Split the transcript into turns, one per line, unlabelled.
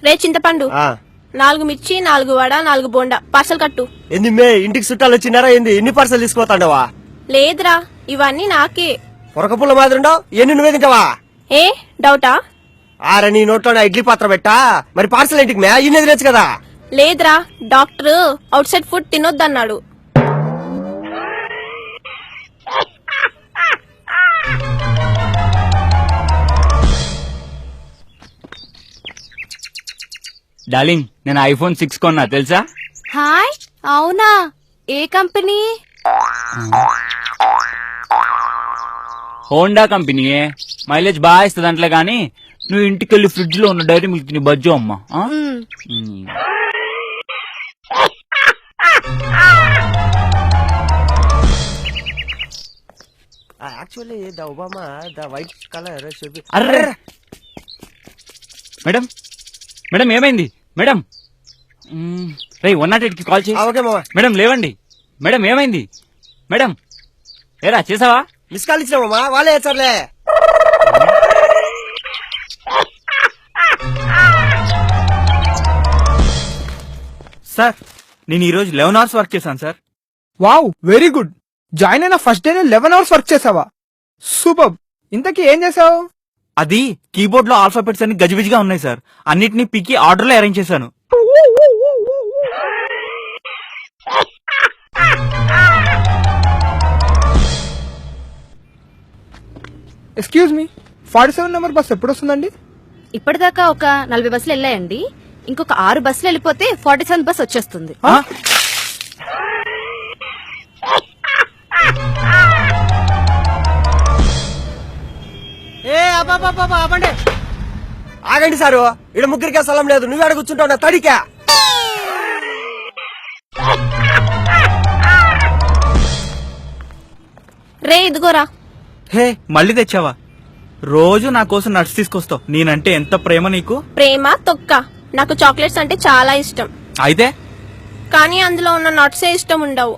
రే చింతపండు 4 మిర్చి 4 వడ 4 బోండా పార్సల్ కట్టు.
ఏంది మే ఇంటికి చుట్టాలు వచ్చినారా ఏంది? ఎన్ని పార్సల్ తీసుకుపోతాండవా?
లేదురా ఇవన్నీ నాకే.
పొరకపుల్ల మాదిరి ఉండవు, ఎన్ని నువ్వే తింటావా?
ఏ డౌటా?
ఆరా నీ నోట్లో నా ఇడ్లీ పాత్ర పెట్టా, మరి పార్సల్ ఇంటికి మే ఇన్ని తినచ్చు కదా.
లేదురా డాక్టర్ అవుట్ సైడ్ ఫుడ్ తినొద్దన్నాడు.
డార్లింగ్ నేను ఐఫోన్ 6 కొన్నా తెలుసా?
హాయ్ అవునా, ఏ కంపెనీ?
Honda company. మైలేజ్ బాగా ఇస్తుంది అంటలే గానీ నువ్వు ఇంటికి వెళ్ళి ఫ్రిడ్జ్ లో ఉన్న డైరీ మిల్క్ ని బజ్జో అమ్మా.
Actually the Obama the white colour.
Array madam madam ఏమైంది మేడం? రే 108 కి కాల్ చేయి.
ఓకే మావా.
మేడం లేవండి. మేడం ఏమైంది మేడం? ఏరా చేసావా?
మిస్ కాల్ ఇచ్చినామమ్మా, వాళ్ళే వేస్తారులే.
సార్ నేను ఈ రోజు 11 hours వర్క్ చేశాను sir.
Wow very good. Join అయిన ఫస్ట్ డే 11 hours వర్క్ చేసావా? సూపర్. ఇంతకీ ఏం చేసావు?
అది కీబోర్డ్ లో ఆల్ఫాబెట్స్ అన్ని గజిబిజిగా ఉన్నాయి సార్. అన్నిటినీ పికి ఆర్డర్ లో అరేంజ్ చేశాను.
ఎక్స్క్యూజ్ మీ, 47 నెంబర్ బస్ ఎప్పుడు వస్తుందండి?
ఇప్పటిదాకా ఒక 40 బస్సులు వెళ్ళాయండి. ఇంకొక 6 బస్సులు వెళ్ళిపోతే 47 బస్ వచ్చేస్తుంది.
ఆగండి సారు, ఇక్కడ ముగ్గురికే స్థలం లేదు, నువ్వు ఎక్కడ కూర్చుంటావు? నా తడికా.
రే ఇదిగోరా.
హే మళ్ళీ తెచ్చావా? రోజు నా కోసం నట్స్ తీసుకొస్తావు. నేనంటే ఎంత ప్రేమ నీకు.
ప్రేమ తొక్క. నాకు చాక్లెట్స్ అంటే చాలా ఇష్టం,
అయితే
కానీ అందులో ఉన్న నట్సే ఇష్టం ఉండవు.